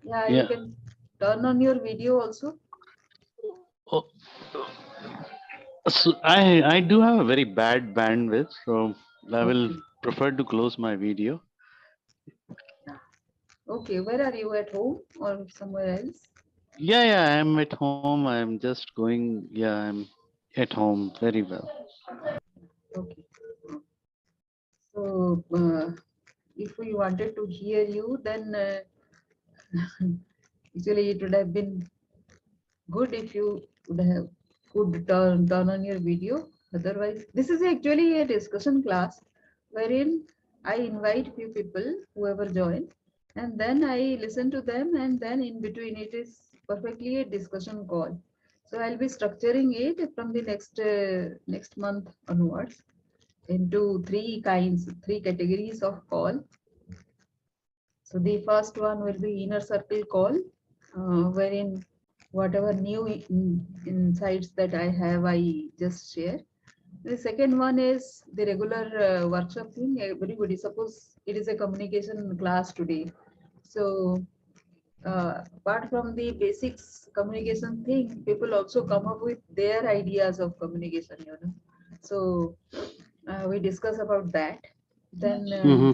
Yeah, you Yeah. can turn on your video also. Oh, so I do have a very bad bandwidth, so I will Okay. prefer to close my video. Yeah. Okay, where are you, at home or somewhere else? Yeah, I'm at home. I'm just going. Yeah, I'm at home very well. Okay. So, if we wanted to hear you, then actually it would have been good if you would have could turn on your video. Otherwise, this is actually a discussion class wherein I invite few people, whoever join, and then I listen to them, and then in between it is perfectly a discussion call. So I'll be structuring it from the next month onwards into three categories of call. So the first one will be inner circle call, wherein whatever new insights that I have, I just share. The second one is the regular workshop thing. Everybody, suppose it is a communication class today. So apart from the basics communication thing, people also come up with their ideas of communication. So we discuss about that. Then Hmm.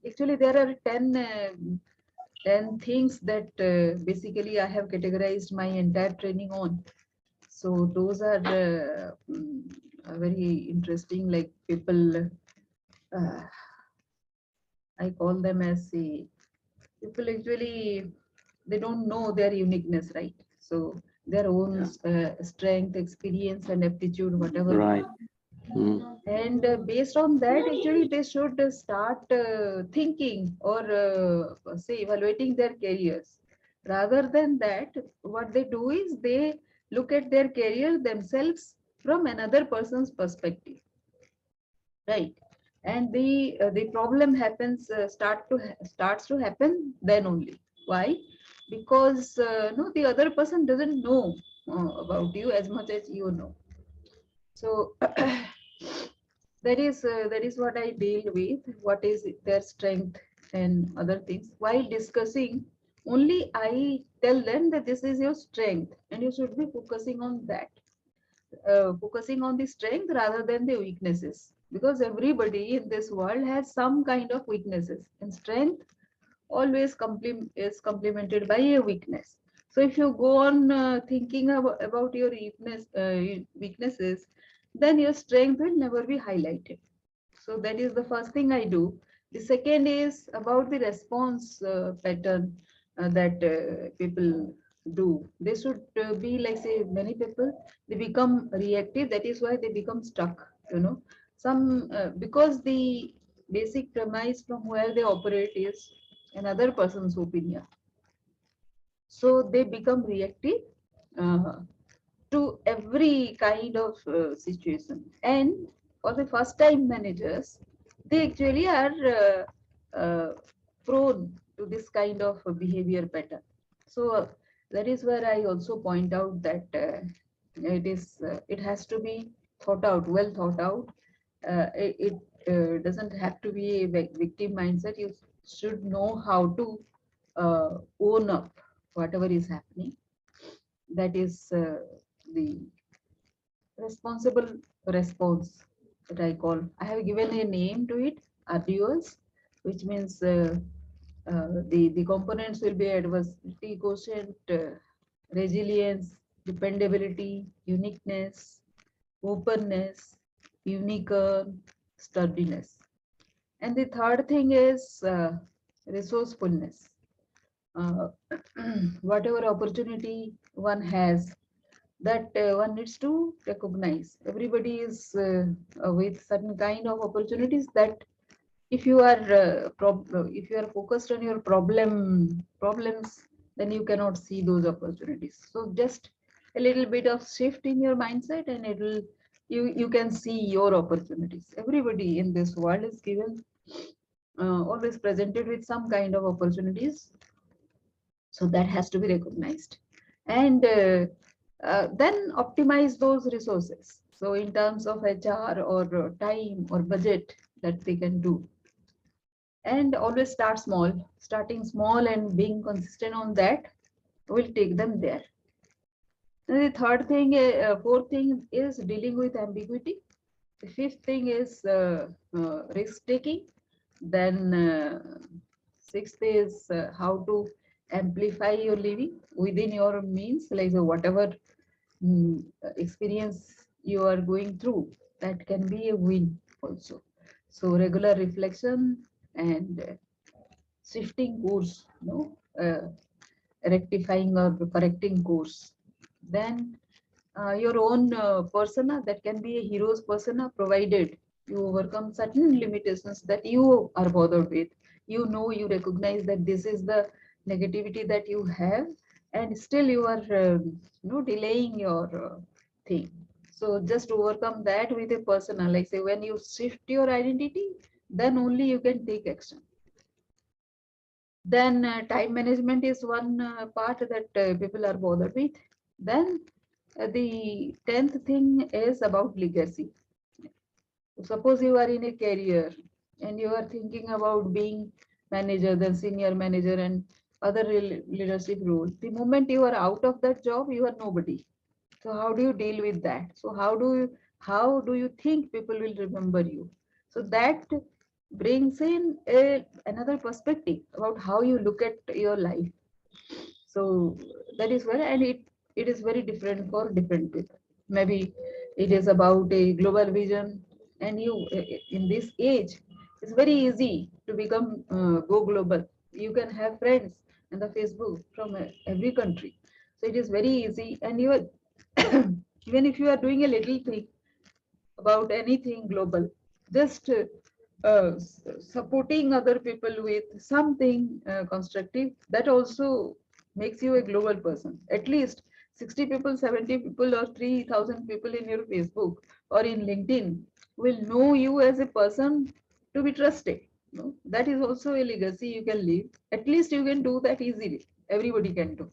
actually there are 10 things that basically I have categorized my entire training on. So those are very interesting. Like people, I call them as the people actually they don't know their uniqueness, right? So their own Yeah. strength, experience, and aptitude, whatever it Right. is. Mm. And based on that, actually, they should start thinking or say evaluating their careers. Rather than that, what they do is they look at their career themselves from another person's perspective, right? And the problem happens starts to happen then only. Why? Because no, the other person doesn't know about you as much as you know. So that is what I deal with. What is their strength and other things. While discussing, only I tell them that this is your strength, and you should be focusing on that, focusing on the strength rather than the weaknesses. Because everybody in this world has some kind of weaknesses, and strength always is complemented by a weakness. So if you go on thinking about your weaknesses, then your strength will never be highlighted. So that is the first thing I do. The second is about the response pattern that people do. They should be like, say, many people, they become reactive. That is why they become stuck. Some because the basic premise from where they operate is another person's opinion. So they become reactive uh, to every kind of situation. And for the first time managers, they actually are prone to this kind of behavior pattern. So that is where I also point out that it has to be thought out, well thought out. It doesn't have to be a victim mindset. You should know how to own up whatever is happening. That is the responsible response that I call. I have given a name to it, RDOs, which means the components will be adversity quotient, resilience, dependability, uniqueness, openness, unicorn, sturdiness. And the third thing is resourcefulness. Uh, whatever opportunity one has, that one needs to recognize. Everybody is with certain kind of opportunities that if you are focused on your problems, then you cannot see those opportunities. So just a little bit of shift in your mindset, and you can see your opportunities. Everybody in this world is given always presented with some kind of opportunities, so that has to be recognized. And then optimize those resources. So in terms of HR or time or budget that they can do. And always start small. Starting small and being consistent on that will take them there. And the fourth thing is dealing with ambiguity. The fifth thing is risk taking. Then sixth is how to amplify your living within your means, like whatever experience you are going through, that can be a win also. So regular reflection and shifting course, rectifying or correcting course. Then your own persona, that can be a hero's persona, provided you overcome certain limitations that you are bothered with. You recognize that this is the negativity that you have, and still you are delaying your thing. So just overcome that with a persona. Like say, when you shift your identity, then only you can take action. Then time management is one part that people are bothered with. Then the 10th thing is about legacy. Suppose you are in a career and you are thinking about being manager, then senior manager, and other leadership roles. The moment you are out of that job, you are nobody. So how do you deal with that? So how do you think people will remember you? So that brings in another perspective about how you look at your life. So that is where, and it is very different for different people. Maybe it is about a global vision, and in this age, it's very easy to become go global. You can have friends in the Facebook from every country, so it is very easy. And you are even if you are doing a little thing about anything global, just supporting other people with something constructive, that also makes you a global person. At least 60 people, 70 people, or 3,000 people in your Facebook or in LinkedIn will know you as a person to be trusted. That is also a legacy you can leave. At least you can do that easily. Everybody can do.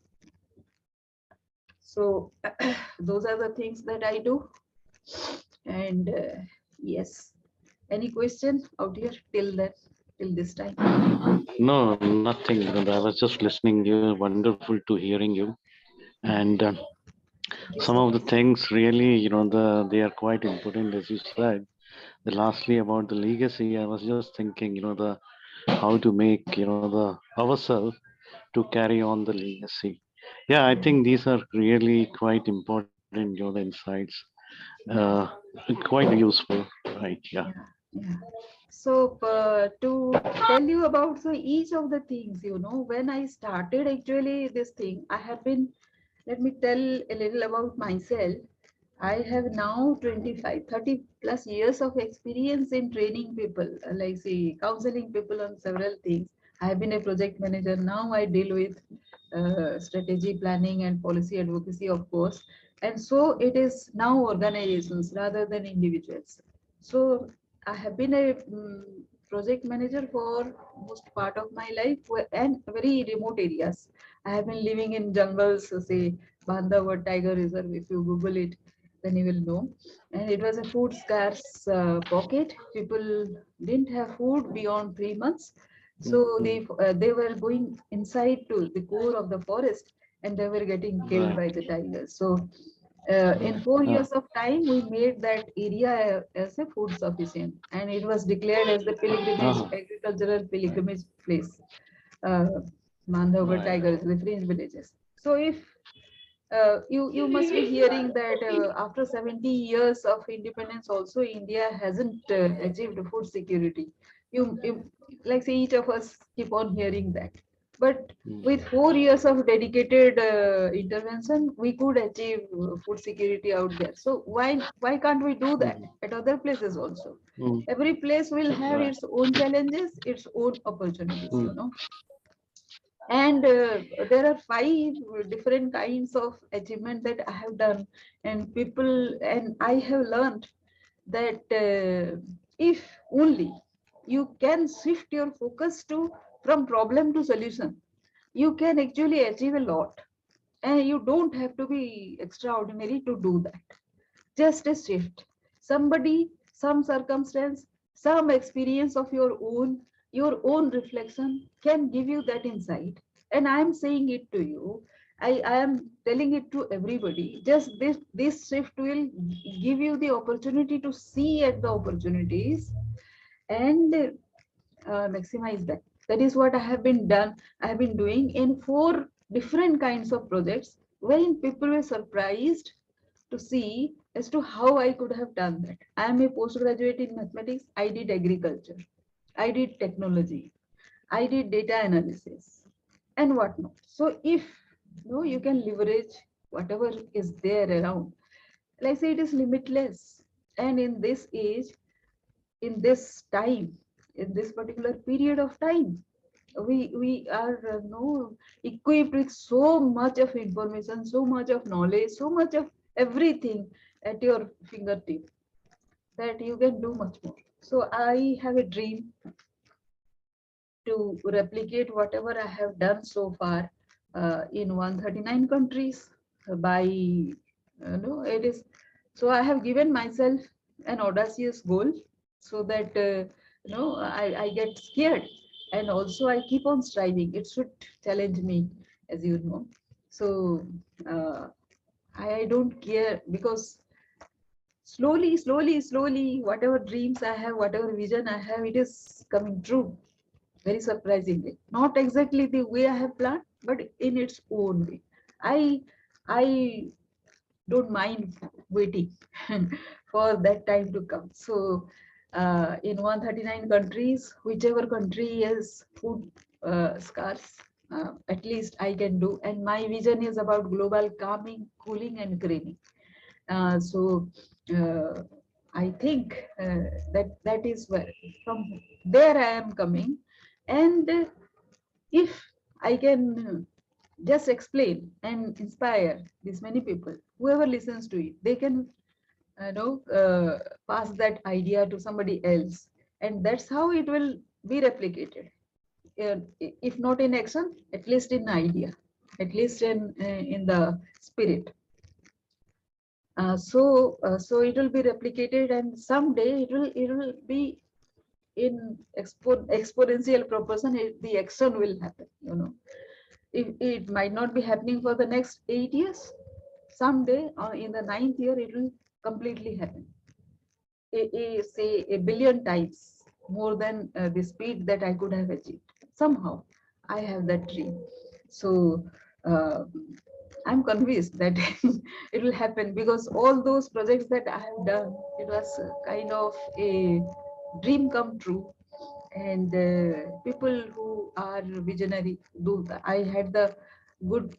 So those are the things that I do. And yes, any question out here till this time? No, nothing. I was just listening. You wonderful to hearing you. And Thank you some so of the much. things really, they are quite important, as you said. The lastly about the legacy, I was just thinking, the how to make, the ourselves to carry on the legacy. Yeah, I Yeah, think these are really quite important, the insights. yeah, Uh, quite useful, right? Yeah. yeah, yeah. So to tell you about so each of the things, when I started actually this thing, I have been, let me tell a little about myself. I have now 25, 30 plus years of experience in training people, like say counseling people on several things. I have been a project manager. Now I deal with strategy planning and policy advocacy, of course. And so it is now organizations rather than individuals. So I have been a project manager for most part of my life and very remote areas. I have been living in jungles, so say Bandhavgarh Tiger Reserve. If you Google it, then you will know. And it was a food scarce pocket. People didn't have food beyond 3 months, so Mm, they were going inside to the core of the forest, and they were getting killed right. by the tigers. So in four Uh, years of time, we made that area as a food sufficient, and it was declared as the pilgrimage, uh, agricultural pilgrimage place. Uh, Mandhavgarh right. Tigers, the fringe villages. So if you must be hearing that after 70 years of independence, also India hasn't achieved food security. You like say each of us keep on hearing that, but Mm, with 4 years of dedicated intervention, we could achieve food security out there. So why can't we do that mm, at other places also? mm, Every place will have right. its own challenges, its own opportunities. Mm, And there are five different kinds of achievement that I have done, and I have learned that if only you can shift your focus to from problem to solution, you can actually achieve a lot, and you don't have to be extraordinary to do that. Just a shift, somebody, some circumstance, some experience of your own, Your own reflection can give you that insight. And I am saying it to you. I am telling it to everybody. Just this shift will give you the opportunity to see at the opportunities and maximize that. That is what I have been doing in 4 different kinds of projects, wherein people were surprised to see as to how I could have done that. I am a postgraduate in mathematics. I did agriculture. I did technology. I did data analysis and whatnot. So if you can leverage whatever is there around, like I say, it is limitless. And in this age, in this time, in this particular period of time, we are no equipped with so much of information, so much of knowledge, so much of everything at your fingertip that you can do much more. So I have a dream to replicate whatever I have done so far in 139 countries by no it is so I have given myself an audacious goal so that I get scared, and also I keep on striving. It should challenge me, as you know. So uh, I don't care, because slowly, whatever dreams I have, whatever vision I have, it is coming true very surprisingly. Not exactly the way I have planned, but in its own way. I don't mind waiting for that time to come. So in 139 countries, whichever country is food scarce, at least I can do. And my vision is about global calming, cooling, and greening. So uh, I think that is where from there I am coming. And if I can just explain and inspire these many people, whoever listens to it, they can pass that idea to somebody else, and that's how it will be replicated. If not in action, at least in idea, at least in the spirit. So it will be replicated, and someday it will be in exponential proportion. The action will happen. It might not be happening for the next 8 years. Someday, or in the ninth year, it will completely happen. Say a billion times more than the speed that I could have achieved. Somehow, I have that dream. So. Uh, I'm convinced that it will happen, because all those projects that I have done, it was kind of a dream come true. And people who are visionary do that. I had the good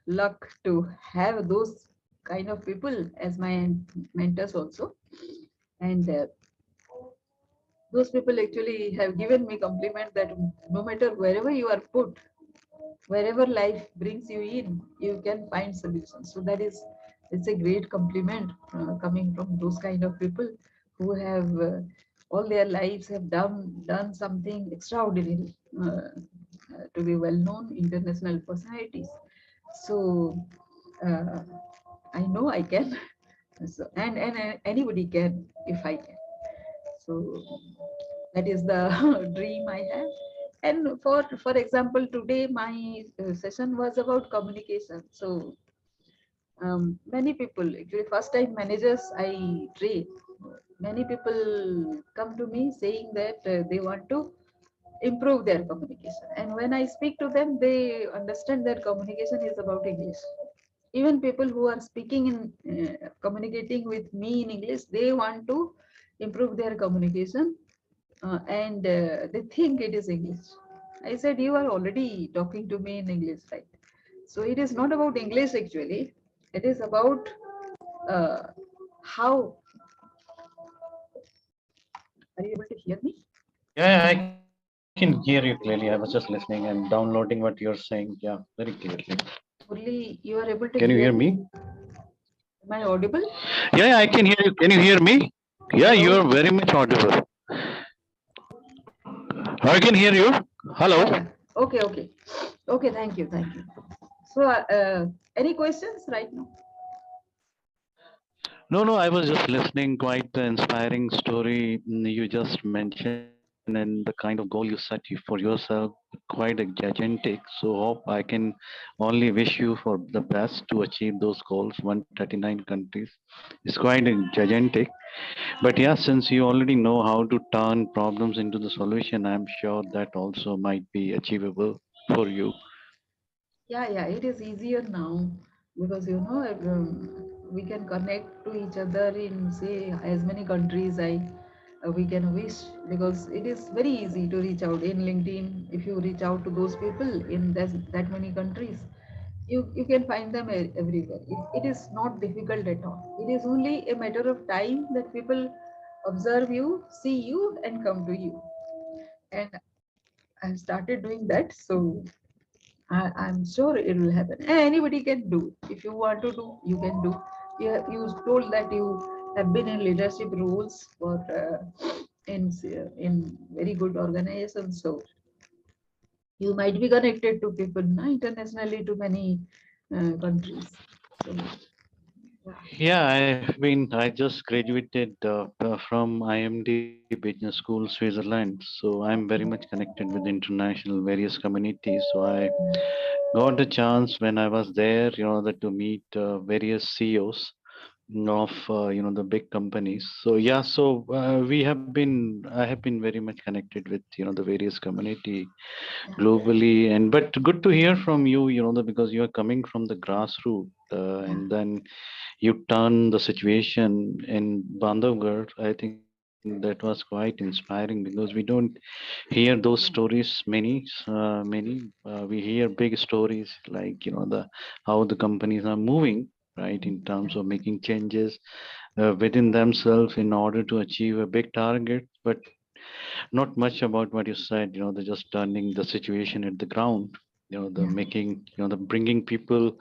luck to have those kind of people as my mentors also. And those people actually have given me compliment that no matter wherever you are put, wherever life brings you in, you can find solutions. So it's a great compliment coming from those kind of people who have all their lives have done something extraordinary, to be well known international personalities. So uh, I know I can. So, and anybody can if I can. So that is the dream I have. And for example, today my session was about communication. So many people, actually first time managers I train, many people come to me saying that they want to improve their communication, and when I speak to them, they understand that communication is about English. Even people who are speaking in communicating with me in English, they want to improve their communication, and they think it is English. I said, you are already talking to me in English, right? So it is not about English actually. It is about uh, how. Are you able to hear me? Yeah, I can hear you clearly. I was just listening and downloading what you're saying. Yeah, very clearly. Only you are able Can to you hear hear me. me? Am I audible? Yeah, I can hear you. Can you hear me? Yeah, Hello. you're very much audible. I can hear you. Yeah, Hello. yeah. Okay. Okay. Thank you. So, any questions right now? No, I was just listening. Quite the inspiring story you just mentioned. and the kind of goal you set for yourself, quite a gigantic. So hope I can only wish you for the best to achieve those goals. 139 countries is quite a gigantic. But yeah, since you already know how to turn problems into the solution, I'm sure that also might be achievable for you. Yeah, yeah, it is easier now because we can connect to each other in say as many countries I we can wish, because it is very easy to reach out in LinkedIn. If you reach out to those people in that many countries, you can find them everywhere. It is not difficult at all. It is only a matter of time that people observe you, see you, and come to you. And I've started doing that, so I'm sure it will happen. And anybody can do. If you want to do, you can do. You told that you have been in leadership roles for in very good organizations, so you might be connected to people internationally to many countries. So yeah, Yeah, I just graduated from IMD Business School, Switzerland. So I'm very much connected with international various communities. So I got the chance when I was there, that to meet various CEOs of the big companies. So yeah, so I have been very much connected with the various community yeah, globally. And but good to hear from you, because you are coming from the grassroots, yeah, and then you turn the situation in Bandhavgarh. I think that was quite inspiring because we don't hear those stories many. We hear big stories like the how the companies are moving, right, in yeah, terms of making changes within themselves in order to achieve a big target, but not much about what you said. They're just turning the situation at the ground. The yeah, making, the bringing people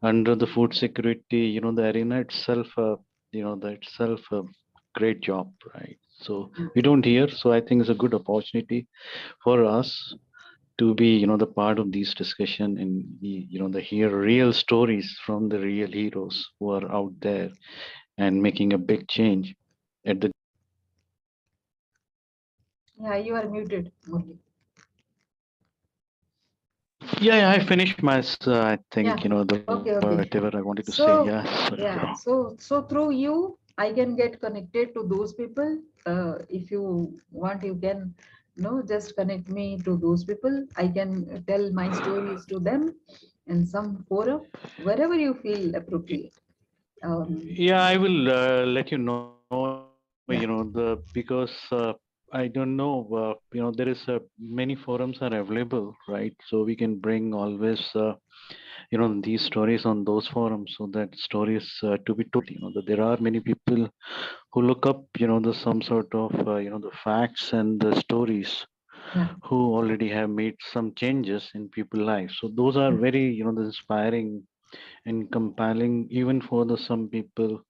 under the food security, the arena itself, the itself a great job, right? So yeah, we don't hear. So I think it's a good opportunity for us to be, the part of these discussion and the hear real stories from the real heroes who are out there and making a big change at the. yeah. You are muted, Murli. Yeah, yeah, I finished my, I think, Yeah. the Okay, whatever I okay. wanted to say. Yeah, So sorry. yeah, so through you, I can get connected to those people. If you want, you can, just connect me to those people. I can tell my stories to them in some forum, wherever you feel appropriate. Yeah, I will let you know, the Yeah, because I don't know, there is many forums are available, right? So we can bring always, these stories on those forums so that stories to be told. That there are many people who look up, the some sort of, the facts and the stories yeah, who already have made some changes in people's lives. So those are yeah, very, the inspiring and compelling even for the some people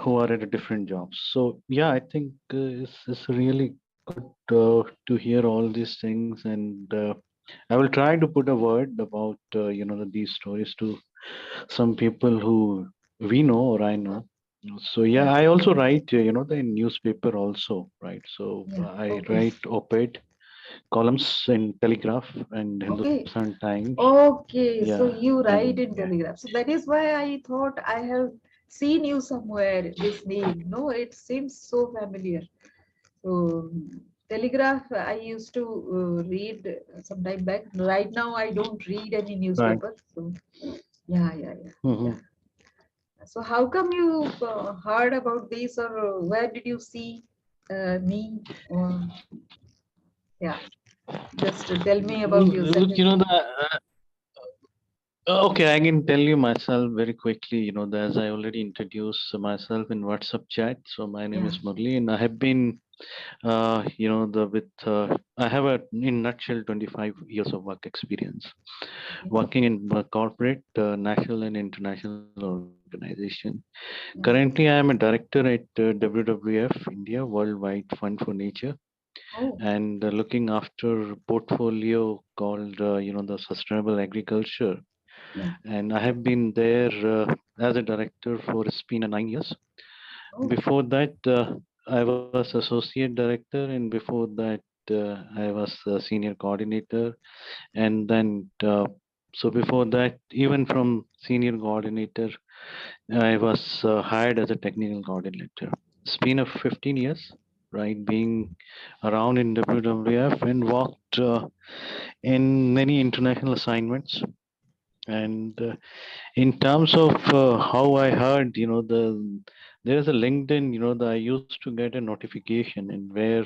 who are at a different jobs. So yeah, I think it's really good to hear all these things, and I will try to put a word about these stories to some people who we know or I know. So yeah, yeah, I also write the newspaper also, right? So yeah. I Okay, write op-ed columns in Telegraph and okay. Hindustan Times. Okay, so Yeah, you write and in Telegraph. So that is why I thought I have seen you somewhere, this name. No, it seems so familiar. So Telegraph, I used to read some time back. Right now, I don't read any right. newspaper. So yeah, yeah, yeah, yeah. Mhm. So how come you heard about this, or where did you see me? Or yeah, just tell me about yourself. Look, okay, I can tell you myself very quickly. As I already introduced myself in WhatsApp chat. So my name Yeah, is Murli, and I have been, I have a in nutshell 25 years of work experience okay, working in corporate, national and international organization. Currently, yeah. I am a director at WWF India Worldwide Fund for Nature, Oh, and looking after portfolio called the sustainable agriculture. yeah. And I have been there as a director for it's been 9 years. Oh, Before that, I was associate director, and before that I was a senior coordinator, and then so before that, even from senior coordinator, I was hired as a technical coordinator. It's been a 15 years, right, being around in WWF and worked in many international assignments. And in terms of how I heard, there's a LinkedIn, I used to get a notification and where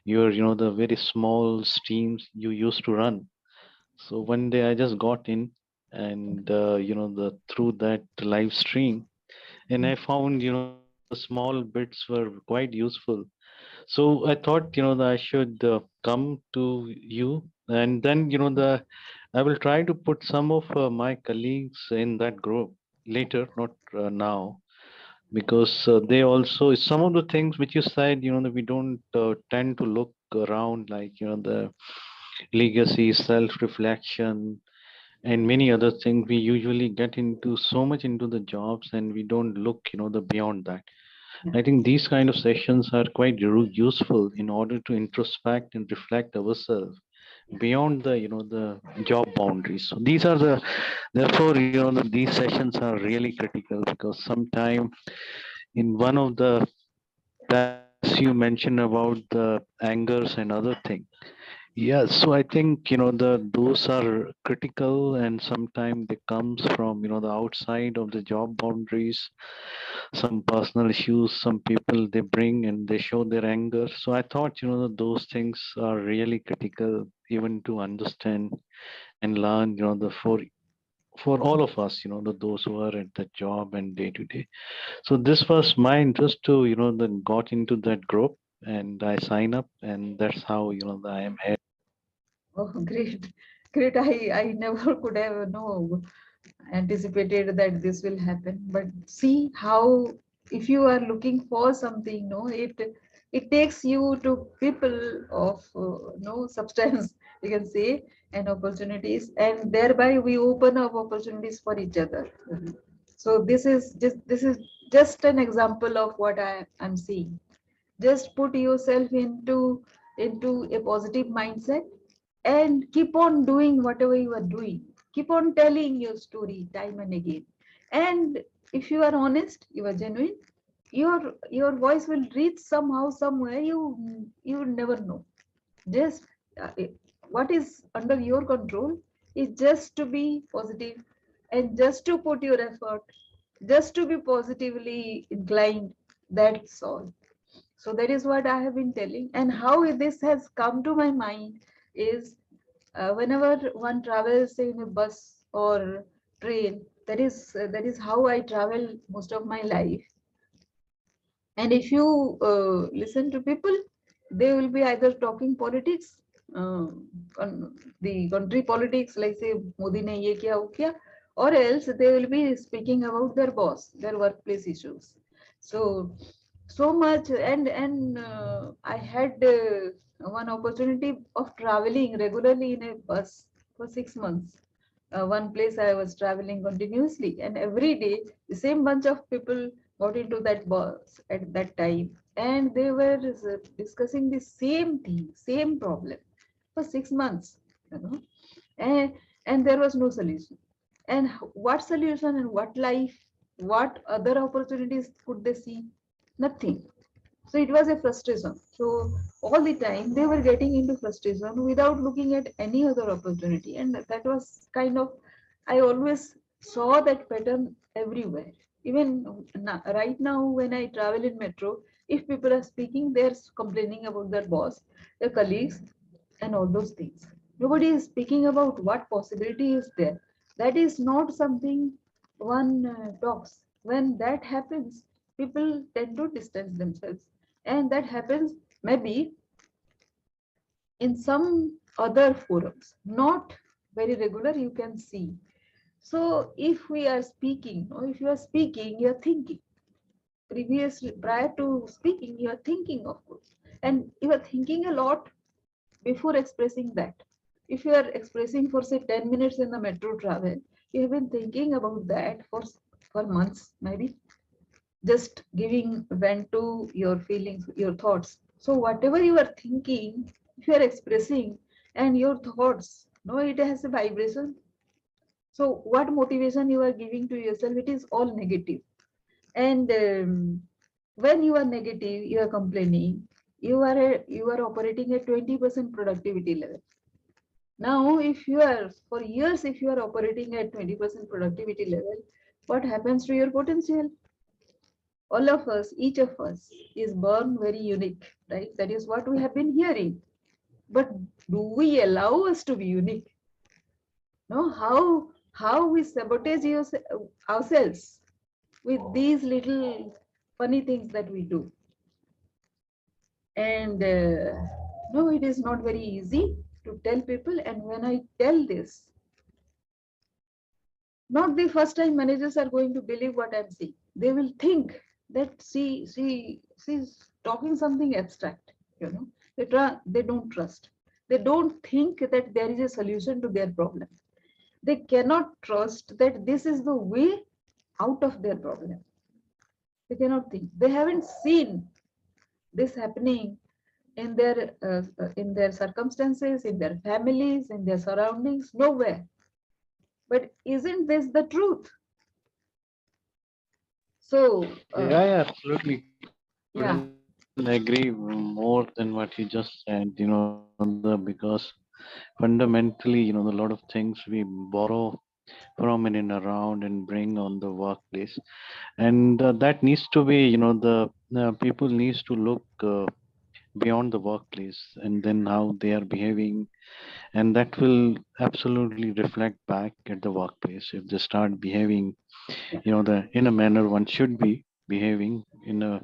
the very small streams you used to run. So one day I just got in and, the through that live stream, and I found, the small bits were quite useful. So I thought, that I should come to you, and then, I will try to put some of my colleagues in that group later, not now, because they also some of the things which you said, that we don't tend to look around, like, the legacy, self-reflection, and many other things. We usually get into so much into the jobs, and we don't look, the beyond that. Yeah. I think these kind of sessions are quite useful in order to introspect and reflect ourselves beyond the job boundaries. So these are therefore, these sessions are really critical, because sometime in one of the paragraphs you mentioned about the angers and other thing. Yeah, so I think, those are critical, and sometimes they comes from, the outside of the job boundaries, some personal issues, some people they bring and they show their anger. So I thought, that those things are really critical even to understand and learn, the for all of us, those who are at the job and day to day. So this was my interest to, then got into that group, and I sign up, and that's how, I am here. Oh, great. Great. I never could have no anticipated that this will happen. But see how, if you are looking for something, no, it takes you to people of no substance, you can say, and opportunities, and thereby we open up opportunities for each other. So this is just an example of what I'm seeing. Just put yourself into a positive mindset and keep on doing whatever you are doing. Keep on telling your story time and again. And if you are honest, you are genuine, your voice will reach somehow, somewhere. You will never know. Just what is under your control is just to be positive and just to put your effort, just to be positively inclined. That's all. So that is what I have been telling. And how this has come to my mind is whenever one travels in a bus or train, that is how I travel most of my life. And if you listen to people, they will be either talking politics, the country politics, like say Modi ne ye kiya, wo kiya, or else they will be speaking about their boss, their workplace issues. So so much, and I had one opportunity of traveling regularly in a bus for 6 months. One place I was traveling continuously, and every day the same bunch of people got into that bus at that time, and they were discussing the same thing, same problem for 6 months, you know, and and there was no solution. And what solution and what life, what other opportunities could they see? Nothing. So it was a frustration. So all the time they were getting into frustration without looking at any other opportunity. And that was kind of, I always saw that pattern everywhere. Even right now, when I travel in metro, if people are speaking, they're complaining about their boss, their colleagues, and all those things. Nobody is speaking about what possibility is there. That is not something one talks. When that happens, people tend to distance themselves. And that happens maybe in some other forums, not very regular, you can see. So if we are speaking, or if you are speaking, you are thinking. Previously, prior to speaking, you are thinking, of course. And you are thinking a lot before expressing that. If you are expressing for say 10 minutes in the metro travel, you have been thinking about that for months, maybe just giving vent to your feelings, your thoughts. So whatever you are thinking, If you are expressing and your thoughts, no, it has a vibration. So what motivation you are giving to yourself, it is all negative. And when you are negative, you are complaining, you are operating at 20% productivity level. Now, if you are for years, if you are operating at 20% productivity level, what happens to your potential? All of us, each of us is born very unique, right? That is what we have been hearing. But do we allow us to be unique? No, how we sabotage ourselves with these little funny things that we do. And no, it is not very easy to tell people. And when I tell this, not the first time managers are going to believe what I'm saying. They will think that she's talking something abstract. You know, they don't trust. They don't think that there is a solution to their problem. They cannot trust that this is the way out of their problem. They cannot think. They haven't seen this happening in their circumstances, in their families, in their surroundings, nowhere. But isn't this the truth? So Yeah, yeah, absolutely. Couldn't yeah, agree more than what you just said, because fundamentally, a lot of things we borrow from in and around and bring on the workplace. And that needs to be, people needs to look beyond the workplace and then how they are behaving, and that will absolutely reflect back at the workplace if they start behaving, yeah, the in a manner one should be behaving in a,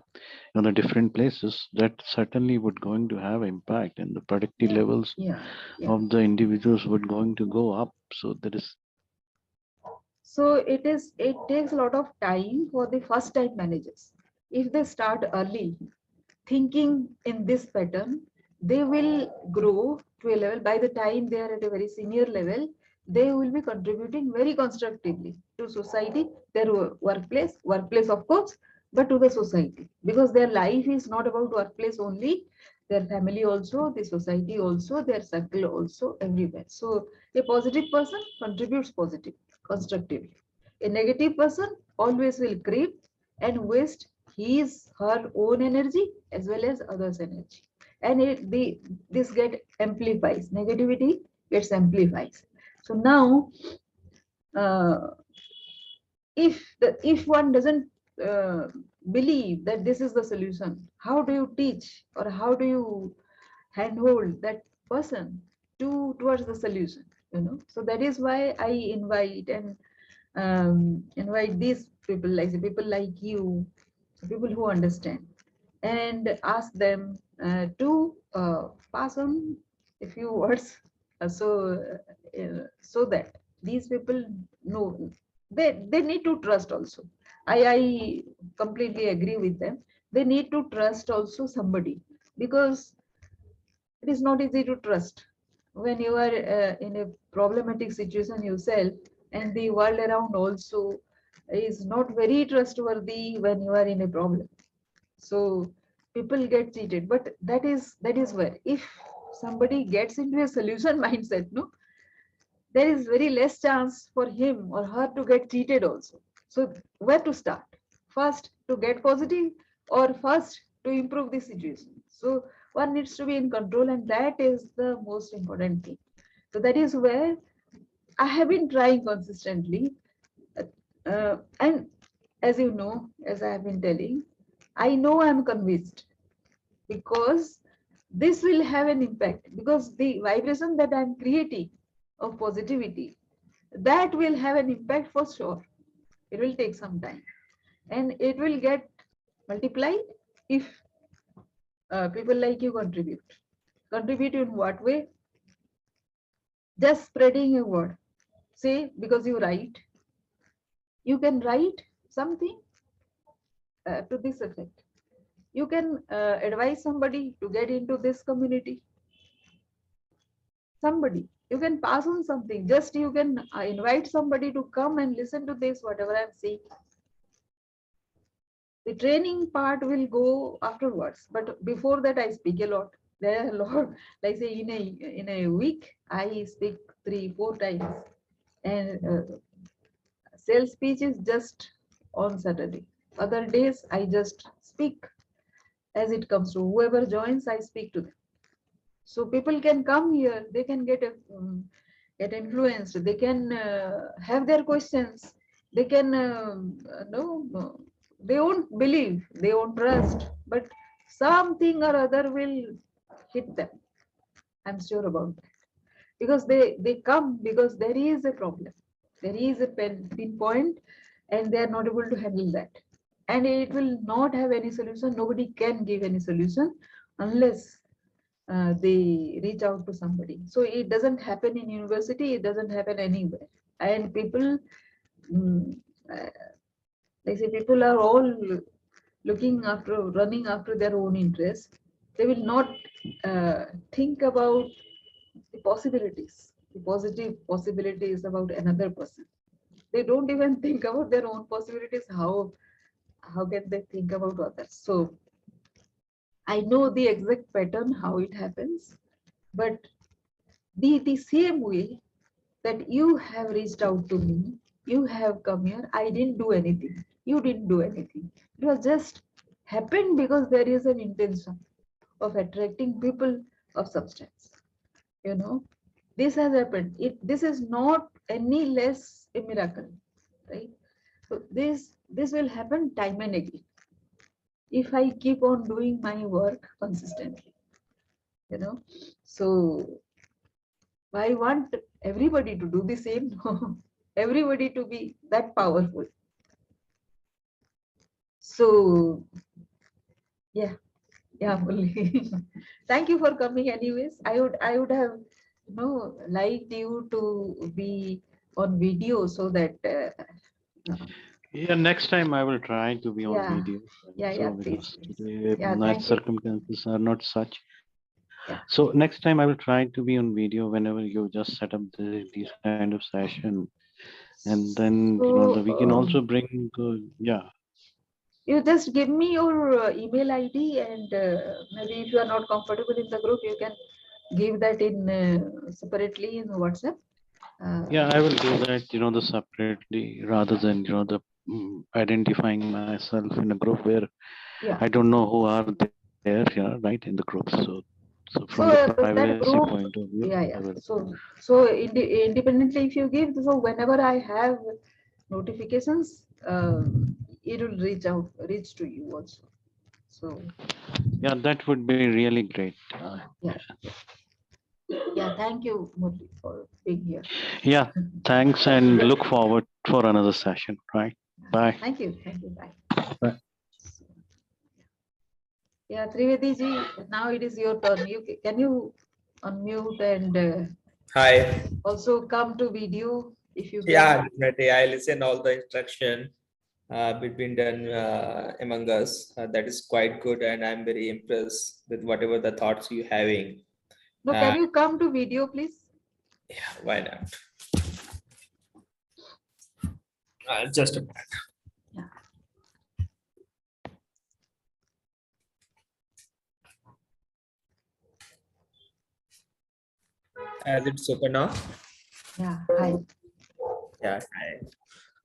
the different places, that certainly would going to have impact, and the productive yeah, levels yeah, yeah. of the individuals would going to go up. So there is. So it takes a lot of time for the first time managers. If they start early, thinking in this pattern, they will grow to a level. By the time they are at a very senior level, they will be contributing very constructively to society, their workplace of course, but to the society, because their life is not about workplace only, their family also, the society also, their circle also, everywhere. So a positive person contributes positive, constructively. A negative person always will creep and waste his her own energy as well as others energy, and this get amplifies, negativity gets amplifies. So now uh, if one doesn't uh, believe that this is the solution, how do you teach or how do you handhold that person towards the solution? So that is why I invite and invite these people, like people like you, people who understand, and ask them to pass on a few words, so that these people know, they need to trust also. I completely agree with them. They need to trust also somebody, because it is not easy to trust when you are in a problematic situation yourself, and the world around also is not very trustworthy when you are in a problem. So people get cheated, but that is where, if somebody gets into a solution mindset, no, there is very less chance for him or her to get cheated also. So where to start? First to get positive, or first to improve the situation? So one needs to be in control, and that is the most important thing. So that is where I have been trying consistently. And as you know, as I have been telling, I know I'm convinced, because this will have an impact, because the vibration that I'm creating of positivity, that will have an impact for sure. It will take some time, and it will get multiplied if people like you contribute in what way? Just spreading a word. Say, because you write, you can write something to this effect. You can advise somebody to get into this community. Somebody, you can pass on something. Just you can invite somebody to come and listen to this, whatever I'm saying. The training part will go afterwards, but before that I speak a lot. There are a lot, like say in a week, I speak 3-4 times, and sales speech is just on Saturday. Other days, I just speak as it comes to whoever joins, I speak to them. So people can come here, they can get influenced, they can have their questions, they can no, they won't believe, they won't trust, but something or other will hit them. I'm sure about that, because they come because there is a problem, there is a pinpoint, and they are not able to handle that, and it will not have any solution. Nobody can give any solution unless they reach out to somebody. So it doesn't happen in university, it doesn't happen anywhere. And people, mm, uh, like say, people are all looking after, running after their own interests. They will not think about the possibilities, the positive possibilities about another person. They don't even think about their own possibilities. How can they think about others? So I know the exact pattern how it happens, but the same way that you have reached out to me, you have come here, I didn't do anything. You didn't do anything. It was just happened because there is an intention of attracting people of substance. You know, this has happened. This is not any less a miracle, right? So this will happen time and again if I keep on doing my work consistently. You know, so I want everybody to do the same. No, everybody to be that powerful. So yeah, yeah, Mulli. Thank you for coming. Anyways, I would have liked you to be on video so that Yeah, next time I will try to be on yeah, video. yeah, So please, because please. today Yeah, night thank you. circumstances are not such. Yeah. So next time I will try to be on video whenever you just set up these kind of session, and then So we can also bring the, yeah. you just give me your email ID, and maybe if you are not comfortable in the group, you can give that in separately in WhatsApp. Yeah, Uh, I will do that, the separately rather than, the identifying myself in a group where yeah. I don't know who are there, yeah, right, in the group. So from the So privacy that point of group, view, I yeah, will. yeah. So independently, if you give, so whenever I have notifications, it will reach to you also. So Yeah, that would be really great. yeah, yeah. Thank you, Murli, for being here. Yeah, thanks and look forward for another session, right? Bye. Thank you, thank you. Bye. Bye. Yeah, Trivedi ji, now it is your turn. Can you unmute and Hi. also come to video if you can? Yeah, definitely. I listen all the instruction between done among us. That is quite good, and I'm very impressed with whatever the thoughts you having. No, can you come to video, please? Yeah, why not? Just a minute. Yeah. As it's open now. Yeah. Hi. Yeah.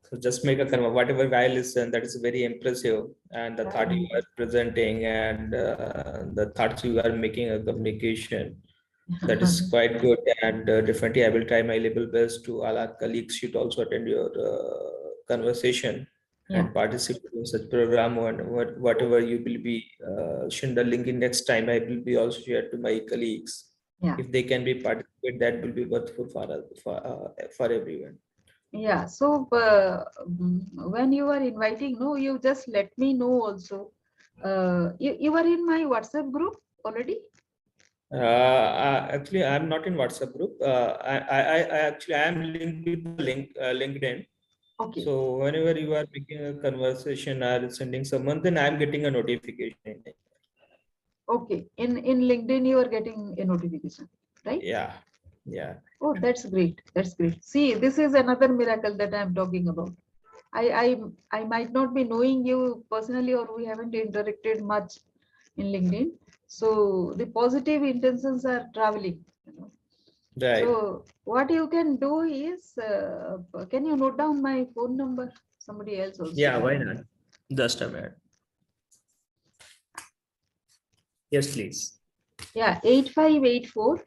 So just make a comment. Whatever I listen, that is very impressive, and the thought you are presenting, and the thoughts you are making a communication. That is quite good, and definitely I will try my level best to all our colleagues should also attend your conversation Yeah. and participate in such program, and whatever you will be share the link in next time. I will be also share to my colleagues. Yeah. If they can be participate, that will be worthwhile for everyone. Yeah. So when you are inviting, no, you just let me know also. You are in my WhatsApp group already? Actually, I'm not in WhatsApp group. I actually I am linked with the LinkedIn. Okay. So whenever you are making a conversation or sending someone, then I'm getting a notification. Okay. In LinkedIn, you are getting a notification, right? Yeah, yeah. Oh, that's great. That's great. See, this is another miracle that I'm talking about. I might not be knowing you personally, or we haven't interacted much in LinkedIn, So the positive intentions are traveling. Right. So what you can do is, can you note down my phone number? Somebody else also. Yeah, why not? Just a minute. Yes, please. Yeah, 8584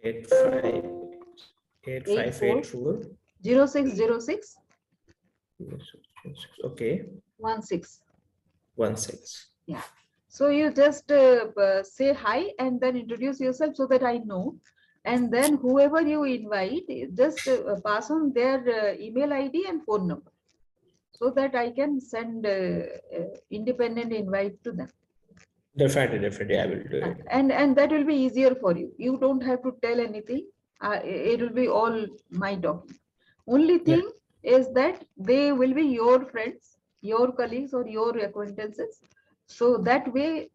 8584 0606 Okay. 16. 16. Yeah. So you just say hi and then introduce yourself so that I know. And then whoever you invite, just pass on their email ID and phone number so that I can send independent invite to them. Definitely, I will do it. And that will be easier for you. You don't have to tell anything. It will be all my talking. Only thing is that they will be your friends, your colleagues, or your acquaintances. So that way,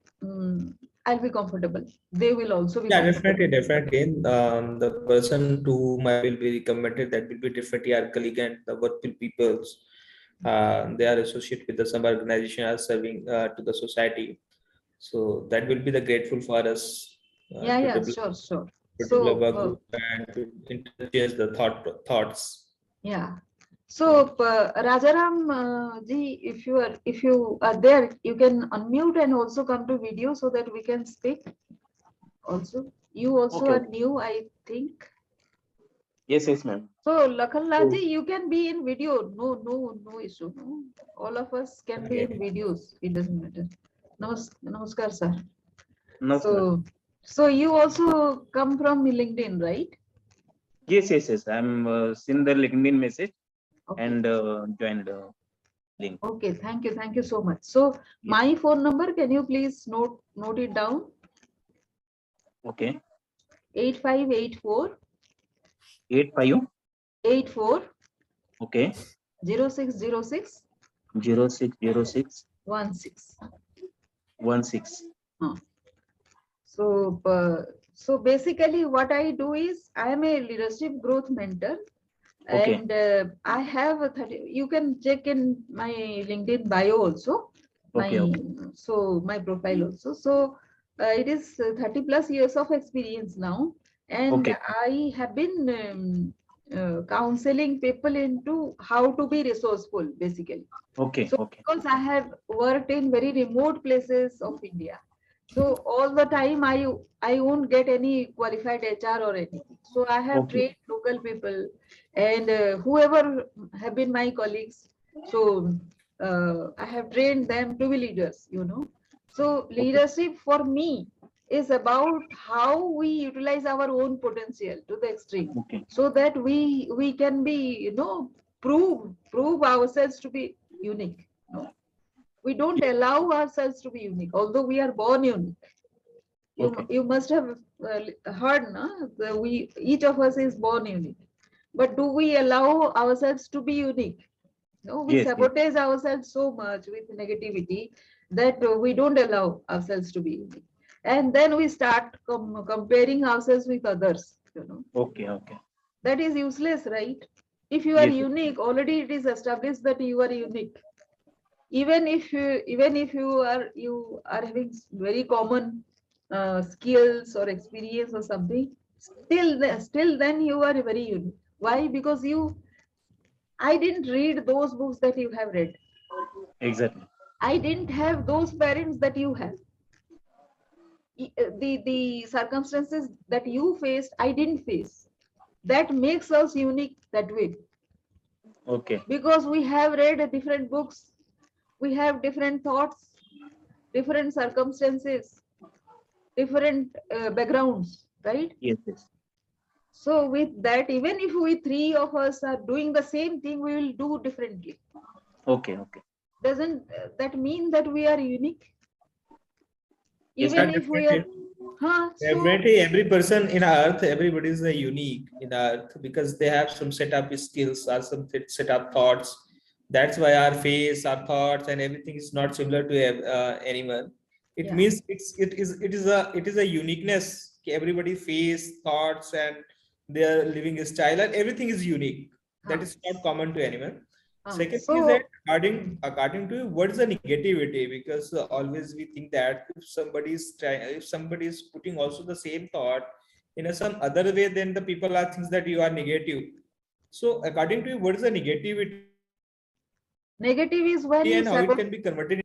I'll be comfortable. They will also be Yeah, comfortable. definitely. The person to whom I will be recommended, that will be definitely our colleague and the work peoples. They are associated with some organization are serving to the society. So that will be the grateful for us Yeah, sure. to develop So, a group and to interchange the thoughts. yeah. So, Rajaram ji, if you are there, you can unmute and also come to video so that we can speak. Also, you also Okay, are okay. new, I think. Yes, ma'am. So, Lakhanla So, ji, you can be in video. No issue. No, all of us can be in Okay. videos. It doesn't matter. Namaskar, sir. no, ma'am. So you also come from LinkedIn, right? Yes. I'm seen the LinkedIn message Okay. and joined link. Okay. Thank you so much. So Yes. my phone number, can you please note it down? Okay. 8584 85. 84 Okay. 0606 0606 16. 16. So basically what I do is I am a leadership growth mentor. Okay. And I have a 30, you can check in my LinkedIn bio also, Okay. my profile also. So it is 30 plus years of experience now. And Okay. I have been counseling people into how to be resourceful, basically. Okay. So Okay. because I have worked in very remote places of India, so all the time I won't get any qualified HR or anything. So I have Okay. trained local people and whoever have been my colleagues. So I have trained them to be leaders. So Okay. leadership for me is about how we utilize our own potential to the extreme, Okay. so that we can be prove ourselves to be unique. We don't allow ourselves to be unique, although we are born unique. Okay. You must have heard, no? We each of us is born unique, but do we allow ourselves to be unique? No, we Yes. sabotage ourselves so much with negativity that we don't allow ourselves to be unique, and then we start comparing ourselves with others. Okay. Okay. That is useless, right? If you are Yes. unique, already it is established that you are unique. Even if you are having very common skills or experience or something, still then you are very unique. Why? Because I didn't read those books that you have read. Exactly. I didn't have those parents that you have. The circumstances that you faced, I didn't face. That makes us unique that way, Okay. because we have read different books, we have different thoughts, different circumstances, different backgrounds, right? Yes. So with that, even if we three of us are doing the same thing, we will do differently. Okay. Okay. Doesn't that mean that we are unique? Yes, Even ma'am. if we are, Definitely, every person in Earth, everybody is a unique in Earth because they have some set up skills or some set up thoughts. That's why our face, our thoughts, and everything is not similar to anyone. It yeah, means it is a uniqueness. Everybody face, thoughts, and their living style, and everything is unique. That is not common to anyone. Second thing is So that according to you, what is the negativity? Because always we think that if somebody is putting also the same thought in a some other way, then the people are thinks that you are negative. So according to you, what is the negativity negative is when you and how it sabotage. can be converted?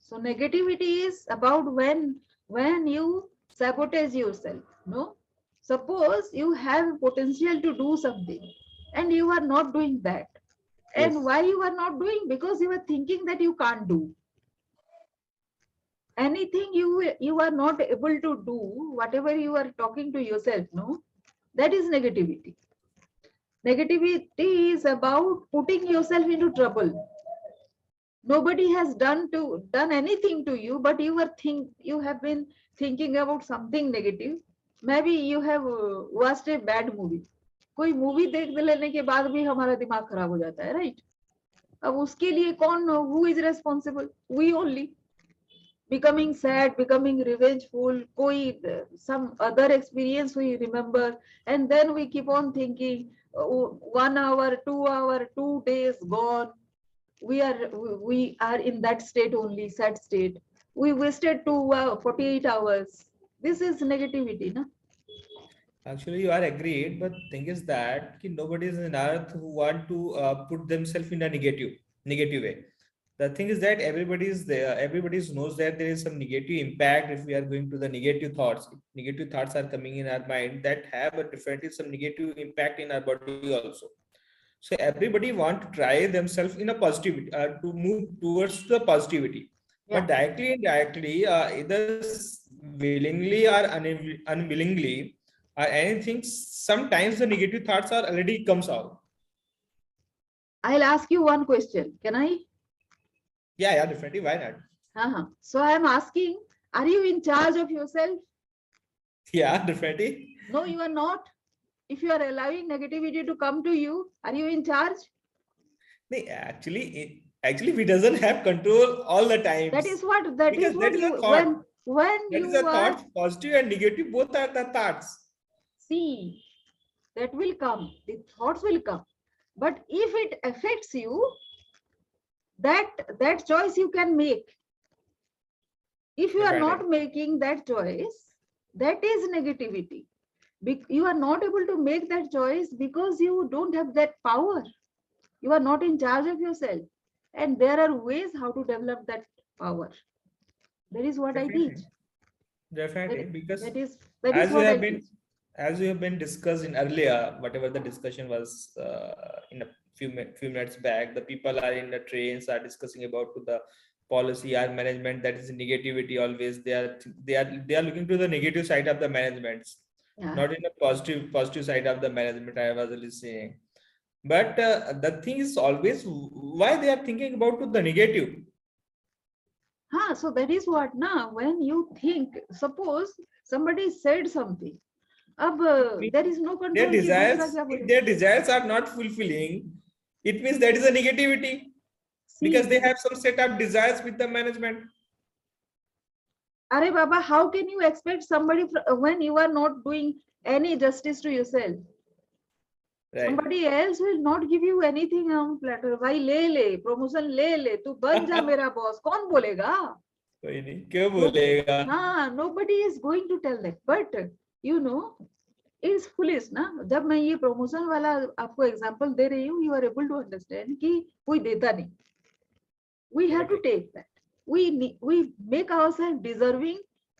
So negativity is about when you sabotage yourself. No, suppose you have potential to do something and you are not doing that. Yes. And why you are not doing? Because you are thinking that you can't do anything. You are not able to do whatever you are talking to yourself. No, that is negativity. Negativity is about putting yourself into trouble. Nobody has done anything to you, but you have been thinking about something negative. Maybe you have watched a bad movie. कोई movie देख लेने के बाद भी हमारा दिमाग खराब हो जाता है, राइट? अब उसके लिए कौन, who is responsible? We only. Becoming sad, becoming revengeful, koi some other experience we remember, and then we keep on thinking, 1 hour, 2 hour, 2 days gone. We are in that state only, sad state. We wasted 48 hours. This is negativity, na? Actually, you are agreed, but thing is that nobody is in earth who want to put themselves in a negative way. The thing is that everybody is there, everybody knows that there is some negative impact if we are going to the negative thoughts. If negative thoughts are coming in our mind that have a definitely some negative impact in our body also. So everybody want to try themselves in a positivity to move towards the positivity. Yeah. But directly and indirectly, either willingly or unwillingly, or anything, sometimes the negative thoughts are already comes out. I'll ask you one question. Can I? Yeah, definitely. Why not? So I'm asking, are you in charge of yourself? Yeah, definitely. No, you are not. If you are allowing negativity to come to you, are you in charge? Actually, we doesn't have control all the time. That is what you, thought. when that you is a are, thought, positive and negative, both are the thoughts. see, that will come, the thoughts will come. But if it affects you, that choice you can make. If you are not making that choice, that is negativity. You are not able to make that choice because you don't have that power. You are not in charge of yourself. And there are ways how to develop that power. That is what I teach. Definitely, because that is what I teach. As we have been discussing earlier, whatever the discussion was in a few minutes back, the people are in the trains are discussing about to the policy or management, that is negativity. Always they are looking to the negative side of the management, not in a positive side of the management. I was listening, but the thing is always why they are thinking about to the negative. So that is what now when you think, suppose somebody said something, there is no control. If their desires are not fulfilling, it means that is a negativity. Because they have some set up desires with the management. Are Baba, how can you expect somebody when you are not doing any justice to yourself? Right. Somebody else will not give you anything on platter. Bhai le promotion le tu ban ja mera boss. Kaun bolega? कोई नहीं, क्यों बोलेगा? Nobody is going to tell that. But you know, it's foolish ना. जब मैं ये promotion वाला आपको example दे रही हूँ, you are able to understand कि कोई देता नहीं. We have to take that. We make ourselves deserving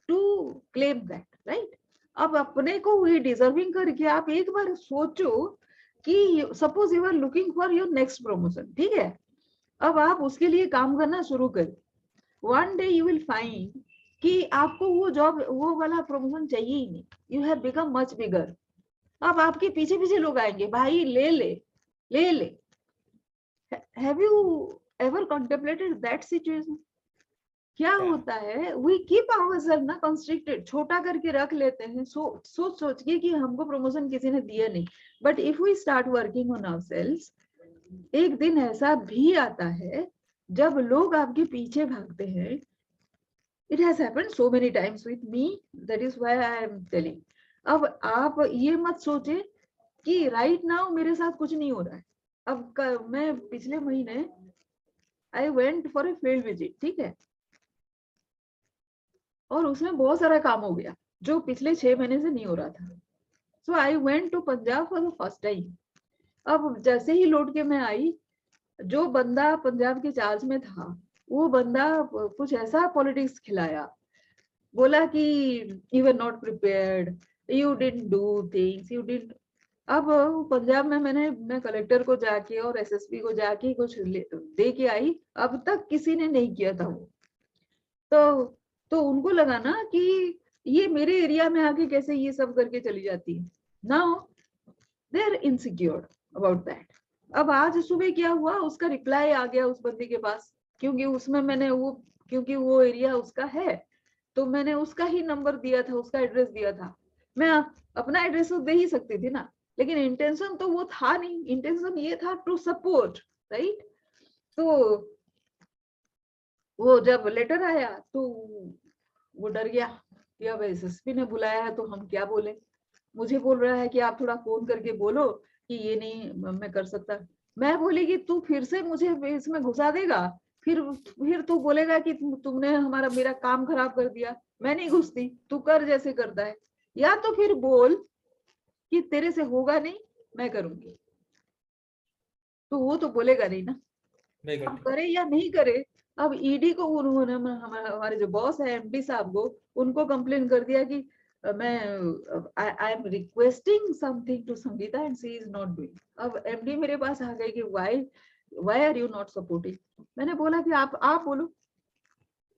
to claim that, right? अब अपने को we deserving करके आप एक बार सोचो कि suppose you are looking for your next promotion, ठीक है? अब आप उसके लिए काम करना शुरू करें. One day you will find कि आपको वो job, वो वाला promotion चाहिए ही नहीं. You have become much bigger. अब आपके पीछे पीछे लोग आएंगे, भाई ले ले. Have you ever contemplated that situation? क्या होता है, we keep ourselves ना constricted, छोटा करके रख लेते हैं, सोच के कि हमको promotion किसी ने दिया नहीं. But if we start working on ourselves, एक दिन ऐसा भी आता है जब लोग आपके पीछे भागते हैं. It has happened so many times with me. That is why I am telling. अब आप ये मत सोचे कि right now मेरे साथ कुछ नहीं हो रहा है. मैं पिछले महीने I went for a field visit, ठीक है, और उसमें बहुत सारा काम हो गया जो पिछले 6 महीने से नहीं हो रहा था. So I went to Punjab for the first time. अब जैसे ही लौट के मैं आई, जो बंदा पंजाब के चार्ज में था, वो बंदा कुछ ऐसा पॉलिटिक्स खिलाया, बोला कि you are not prepared, you didn't do things, you didn't. अब पंजाब में मैं कलेक्टर को जाके और एसएसपी को जाके कुछ दे के आई, अब तक किसी ने नहीं किया था वो. तो उनको लगा ना कि ये मेरे एरिया में आके कैसे ये सब करके चली जाती है. Now they are insecure about that. अब आज सुबह क्या हुआ, उसका रिप्लाई आ गया उस बंदी के पास, क्योंकि उसमें क्योंकि वो एरिया उसका है, तो मैंने उसका ही नंबर दिया था, उसका एड्रेस दिया था. मैं अपना एड्रेस तो दे ही सकती थी ना, लेकिन इंटेंशन तो वो था नहीं. इंटेंशन ये था टू सपोर्ट, राइट. तो वो जब लेटर आया तो वो डर गया कि अब एसएसपी ने बुलाया है तो हम क्या बोले. मुझे बोल रहा है कि आप थोड़ा फोन करके बोलो कि ये नहीं मैं कर सकता. मैं बोली कि तू फिर से मुझे इसमें घुसा देगा, फिर तू बोलेगा कि तुमने मेरा काम खराब कर दिया. मैं नहीं घुसती, तू कर जैसे करता है. या तो फिर बोल कि तेरे से होगा नहीं, मैं करूंगी. तो वो तो बोलेगा नहीं ना, अब करे या नहीं करे. अब ईडी को उन्होंने हमारे जो बॉस है एमडी साहब को, उनको कंप्लेन कर दिया कि मैं I am requesting something to Sangeeta and she is not doing. अब एमडी मेरे पास आ गए कि why are you not supporting. मैंने बोला कि आप बोलो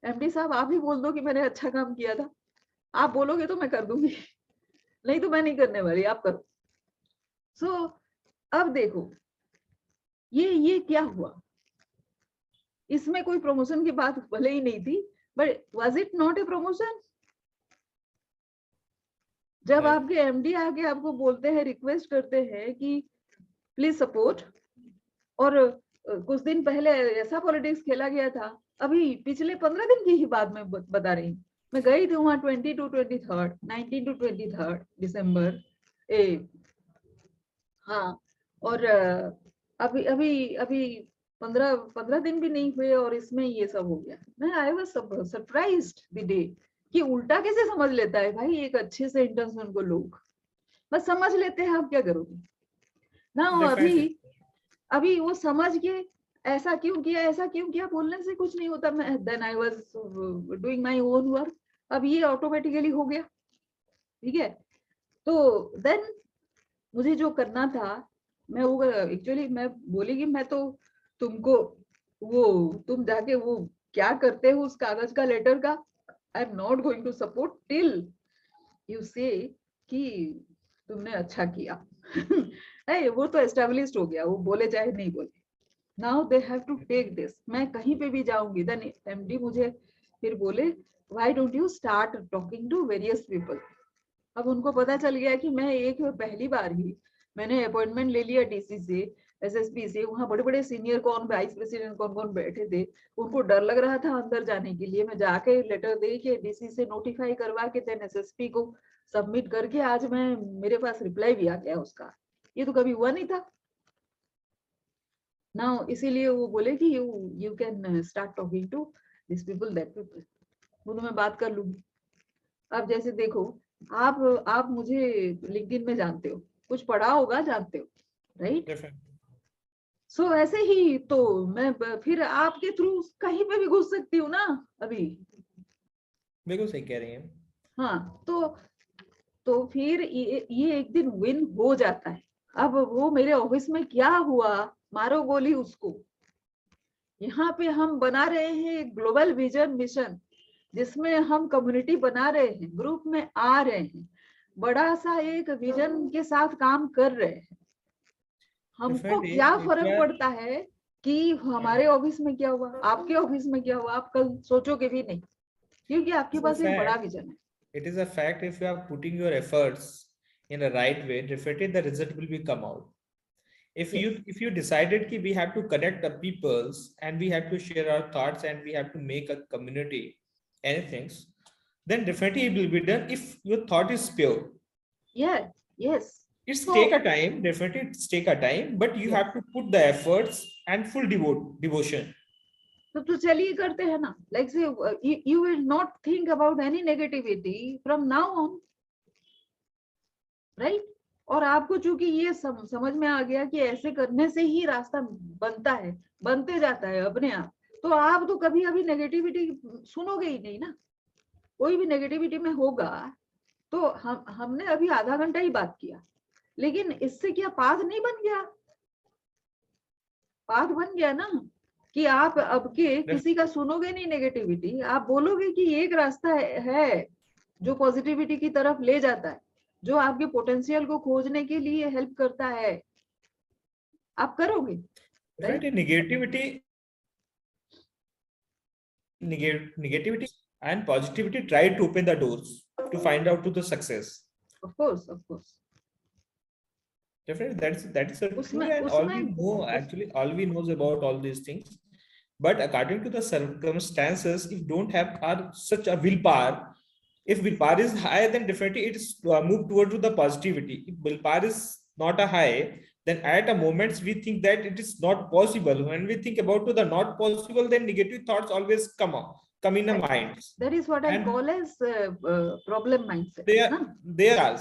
एमडी साहब, आप ही बोल दो कि मैंने अच्छा काम किया था. आप बोलोगे तो मैं कर दूंगी, नहीं तो मैं नहीं करने वाली, आप करो. सो अब देखो ये क्या हुआ. इसमें कोई प्रमोशन की बात भले ही नहीं थी, but was it not a promotion. जब आपके एमडी आके आपको बोलते हैं, रिक्वेस्ट करते हैं कि प्लीज सपोर्ट, और कुछ दिन पहले ऐसा पॉलिटिक्स खेला गया था, अभी पिछले 15 दिन की ही बात मैं बता रही हूँ. मैं गई थी वहां 19 to 23 दिसंबर. हाँ, और अभी अभी अभी 15 दिन भी नहीं हुए और इसमें ये सब हो गया. मैं I was surprised the day कि उल्टा कैसे समझ लेता है भाई एक अच्छे से इंटेंशन को लोग, बस समझ लेते हैं. आप क्या करोगे ना. अभी वो समझ के ऐसा क्यों किया बोलने से कुछ नहीं होता. मैं then I was doing my own work. अब ये ऑटोमेटिकली हो गया, ठीक है. तो देन मुझे जो करना था, मैं वो एक्चुअली मैं बोली कि मैं तो तुमको तुम जाके वो क्या करते हो उस कागज का लेटर का, I am not going to support till you say कि तुमने अच्छा किया. है वो तो एस्टेब्लिश्ड हो गया, वो बोले चाहे नहीं बोले. Now they have to take this. मैं कहीं पे भी जाऊंगी, देन एमडी मुझे फिर बोले why don't you start talking to various people. अब उनको पता चल गया कि मैं पहली बार ही मैंने अपॉइंटमेंट ले लिया डीसी से, एसएसपी से. वहाँ बड़े बड़े सीनियर वाइस प्रेसिडेंट कौन बैठे थे, उनको डर लग रहा था अंदर जाने के लिए. मैं जाके लेटर दे के डीसी से नोटिफाई करवा के देन एसएसपी को सबमिट करके आज मेरे पास रिप्लाई भी आ गया उसका. ये तो कभी हुआ नहीं था ना. इसीलिए वो बोले कि you can start talking to this people that people. वो तो मैं बात कर लूंगी. अब जैसे देखो, आप मुझे लिंक्डइन में जानते हो, कुछ पढ़ा होगा, जानते हो, राइट. सो ऐसे ही तो मैं फिर आपके थ्रू कहीं पे भी घुस सकती हूँ ना. अभी बिल्कुल सही कह रही हैं. हाँ, तो फिर ये एक दिन विन हो जाता है. अब वो मेरे ऑफिस में क्या हुआ, मारो गोली उसको. यहाँ पे हम बना रहे हैं ग्लोबल विजन मिशन, जिसमें हम कम्युनिटी बना रहे हैं, ग्रुप में आ रहे हैं, बड़ा सा एक विजन के साथ काम कर रहे हैं. हमको क्या फर्क पड़ता है कि हमारे ऑफिस में क्या हुआ, आपके ऑफिस में क्या हुआ, आप कल सोचोगे भी नहीं, क्योंकि आपके पास एक बड़ा विजन है. It is a fact, if you are putting your efforts in the right way, definitely the result will be come out. If you decided that we have to connect the peoples and we have to share our thoughts and we have to make a community, anything, then definitely it will be done if your thought is pure. Yes. It's So- take a time, definitely it's take a time, but you have to put the efforts and full devotion. तो चलिए करते हैं ना, like say you will not think about any negativity from now on, right? और आपको चूंकि ये समझ में आ गया कि ऐसे करने से ही रास्ता बनता है, बनते जाता है अपने आप, तो आप तो कभी अभी नेगेटिविटी सुनोगे ही नहीं ना। कोई भी नेगेटिविटी में होगा तो हमने अभी आधा घंटा ही बात किया, लेकिन इससे क्या पाथ नहीं बन गया? पाथ बन गया ना, कि आप अब के किसी का सुनोगे नहीं नेगेटिविटी, आप बोलोगे कि एक रास्ता है जो पॉजिटिविटी की तरफ ले जाता है, जो आपके पोटेंशियल को खोजने के लिए हेल्प करता है, आप करोगे, right? Negativity and positivity try to open the doors to find out to the success. Of course, of course. Definitely, that is a true, and all we know, actually all we knows about all these things. But according to the circumstances, if don't have such a willpower, if willpower is high, then definitely it is move towards the positivity. If willpower is not a high, then at a moments we think that it is not possible. When we think about to the not possible, then negative thoughts always come in the minds. That is what I call as problem mindset. They are.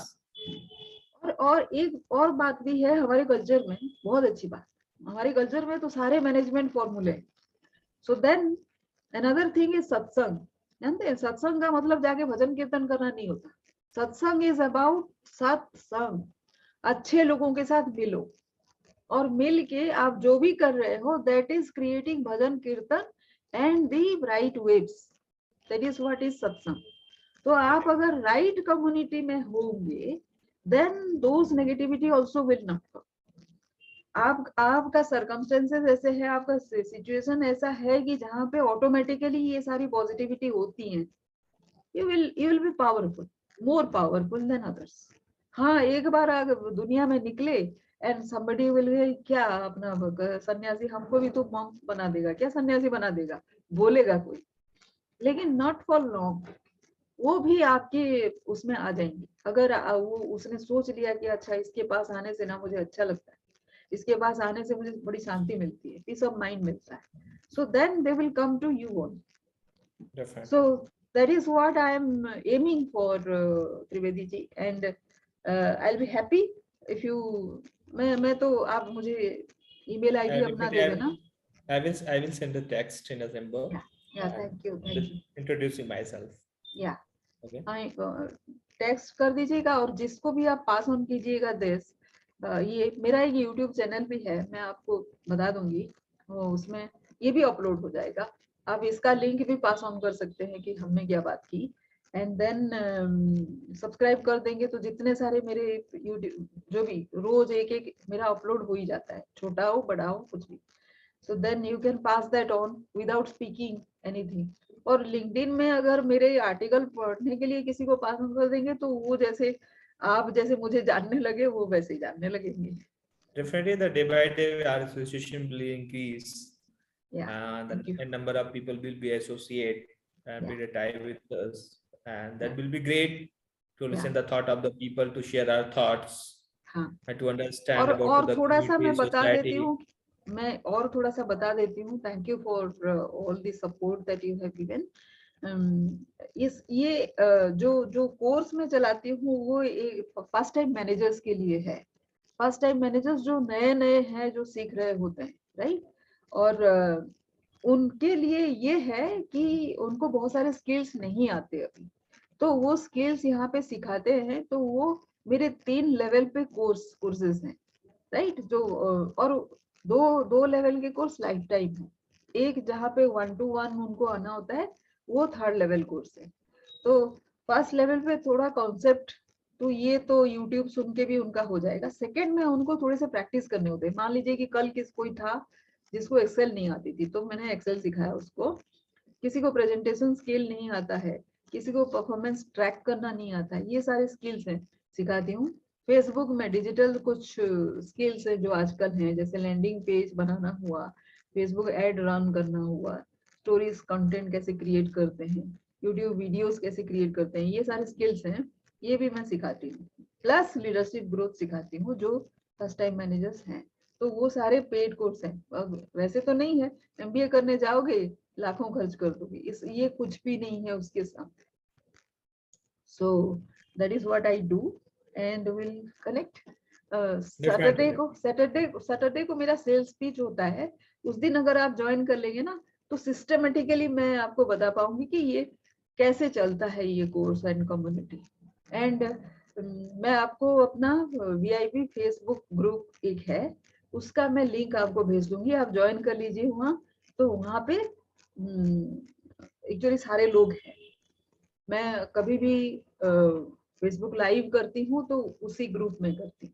और एक और बात भी है हमारे culture में, बहुत अच्छी बात, हमारे कल्चर में तो सारे मैनेजमेंट फॉर्मूले। So then another thing is satsang. जानते हैं सत्संग का मतलब जाके भजन कीर्तन करना नहीं होता। सत्संग इज अबाउट सत्संग, अच्छे लोगों के साथ मिलो और मिल के आप जो भी कर रहे हो, दैट इज क्रिएटिंग भजन कीर्तन and the right waves, that is what is सत्संग। तो आप अगर राइट कम्युनिटी में होंगे, then those negativity also will not come. आपका सर्कमस्टेंसेस ऐसे है, आपका सिचुएशन ऐसा है कि जहाँ पे ऑटोमेटिकली ये सारी पॉजिटिविटी होती हैं, you will be powerful, more powerful than others. हाँ, एक बार अगर दुनिया में निकले and somebody will say, क्या अपना सन्यासी, हमको भी तो मॉन्क बना देगा क्या, सन्यासी बना देगा, बोलेगा कोई, लेकिन not for long. वो भी आपके उसमें आ जाएंगे अगर वो उसने सोच लिया कि अच्छा इसके पास आने से ना मुझे अच्छा लगता है, इसके पास आने से मुझे बड़ी शांति मिलती है, पीस ऑफ माइंड मिलता है, so then they will come to you only. So that is what I am aiming for Trivedi ji, and I will be happy if you, मैं तो आप मुझे ईमेल आईडी अपना दे देना। I will send a text in December. Yeah, thank you. Introducing myself. या text कर दीजिएगा, और जिसको भी आप पास ऑन कीजिएगा दिस, ये मेरा एक यूट्यूब चैनल भी है, मैं आपको बता दूंगी, वो उसमें ये भी अपलोड हो जाएगा, आप इसका लिंक भी पास ऑन कर सकते हैं कि हमने क्या बात की, एंड देन सब्सक्राइब कर देंगे तो जितने सारे मेरे यूट्यूब जो भी रोज एक मेरा अपलोड हो ही जाता है, छोटा हो बड़ा हो कुछ भी, so then you can pass that on without speaking anything. और लिंक्डइन में अगर मेरे आर्टिकल पढ़ने के लिए किसी को पास कर देंगे तो वो जैसे आप जैसे मुझे जानने लगे वो वैसे ही जानने लगेंगे। Definitely, the day by day our association will increase. Yeah. The number of people will be associate and will tie with us, and that will be great to listen the thought of the people, to share our thoughts, and to understand about the थोड़ा सा मैं बता society. देती हूँ, मैं और थोड़ा सा बता देती हूँ। Thank you for all the support that you have given. ये जो कोर्स में चलाती हूँ वो फर्स्ट टाइम मैनेजर्स के लिए है। फर्स्ट टाइम मैनेजर्स जो नए हैं, जो सीख रहे होते हैं, राइट, और उनके लिए ये है कि उनको बहुत सारे स्किल्स नहीं आते अभी, तो वो स्किल्स यहाँ पे सिखाते हैं। तो वो मेरे 3 लेवल पे कोर्सेज हैं, राइट, जो और दो लेवल के कोर्स लाइफ टाइम है। एक जहाँ पे 1 to 1 उनको आना होता है, वो 3rd लेवल कोर्स है। तो फर्स्ट लेवल पे थोड़ा कॉन्सेप्ट, तो ये तो यूट्यूब सुन के भी उनका हो जाएगा। सेकंड में उनको थोड़े से प्रैक्टिस करने होते हैं। मान लीजिए कि कल कोई था जिसको एक्सेल नहीं आती थी, तो मैंने एक्सेल सिखाया उसको। किसी को प्रेजेंटेशन स्किल नहीं आता है, किसी को परफॉर्मेंस ट्रैक करना नहीं आता है, ये सारे स्किल्स हैं, सिखाती हूँ। फेसबुक में डिजिटल कुछ स्किल्स है जो आजकल हैं, जैसे लैंडिंग पेज बनाना हुआ, फेसबुक एड रन करना हुआ, स्टोरीज कंटेंट कैसे क्रिएट करते हैं, यूट्यूब वीडियोस कैसे क्रिएट करते हैं, ये सारे स्किल्स हैं। ये भी मैं सिखाती हूँ, प्लस लीडरशिप ग्रोथ सिखाती हूँ जो फर्स्ट टाइम मैनेजर्स हैं। तो वो सारे पेड कोर्स हैं। अब वैसे तो नहीं है, एमबीए करने जाओगे लाखों खर्च कर दोगे, इस ये कुछ भी नहीं है उसके साथ। सो that is what I do and will connect. Saturday को मेरा सेल्स स्पीच होता है। उस दिन अगर आप ज्वाइन कर लेंगे ना, तो सिस्टमेटिकली मैं आपको बता पाऊंगी कि ये कैसे चलता है ये कोर्स एंड कम्युनिटी। एंड मैं आपको अपना वीआईपी फेसबुक ग्रुप एक है, उसका मैं लिंक आपको भेज दूंगी, आप ज्वाइन कर लीजिए वहाँ। तो वहाँ पे एक्चुअली सारे लोग हैं। मैं कभी भी फेसबुक लाइव करती हूँ तो उसी ग्रुप में करती हूँ।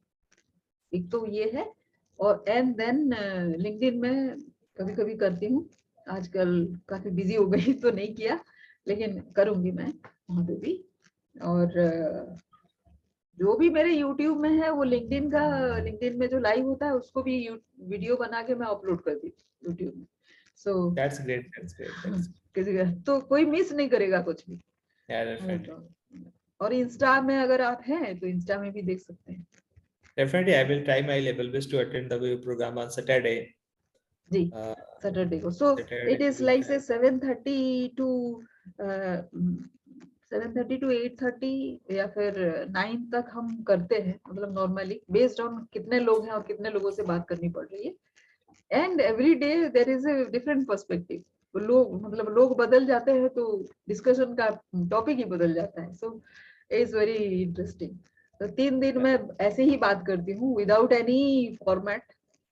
एक तो ये है, और एंड देन लिंक्डइन में कभी कभी करती हूँ। आजकल काफी बिजी हो गई तो नहीं किया, लेकिन करूंगी मैं वहाँ पे भी। और जो भी मेरे YouTube में है वो लिंक्डइन में जो लाइव होता है उसको भी वीडियो बना के मैं अपलोड कर दी YouTube में। सो That's great. That's great. That's किसी का तो कोई मिस नहीं करेगा कुछ भी। yeah, definitely. और इंस्टा में अगर आप हैं तो इंस्टा में भी देख सकते हैं। Definitely, I will try my level best to attend the program on Saturday. जी, Uh, सैटरडे को। So Saturday it is will like say have- 7:30 to 8:30 या फिर 9 तक हम करते हैं, मतलब नॉर्मली बेस्ड ऑन कितने लोग हैं और कितने लोगों से बात करनी पड़ रही है। And every day there is a different perspective. लोग बदल जाते हैं तो डिस्कशन का टॉपिक ही बदल जाता है। So is very interesting. तो 3 दिन में ऐसे ही बात करती हूँ विदाउट एनी फॉर्मेट,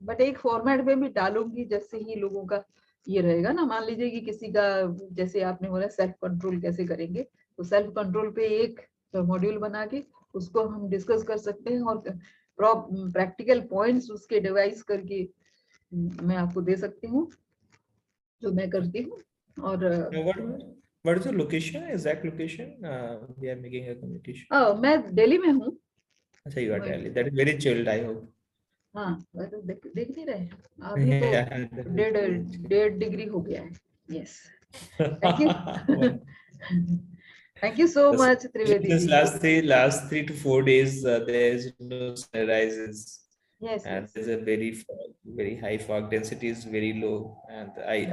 बट एक फॉर्मेट में भी डालूंगी जैसे ही लोगों का ये रहेगा ना। मान लीजिए कि किसी का, जैसे आपने बोला सेल्फ कंट्रोल कैसे करेंगे, तो सेल्फ कंट्रोल पे एक मॉड्यूल बना के उसको हम डिस्कस कर सकते हैं, और प्रैक्टिकल पॉइंट्स उसके डिवाइस करके मैं आपको दे सकती हूँ जो मैं करती हूँ। और what is your location? Exact location? We are making a communication. मैं दिल्ली में हूँ। अच्छा, you are Delhi. That is very chilled, I hope. हाँ, मैं तो देख नहीं रहे, अभी तो Yeah, that is very chilled. 1.5 degree हो गया है। Yes, thank you. Thank you so much Trivedi This ji. last 3 to 4 days, there is no sunrises, yes and yes, there's a very high fog density is very low, and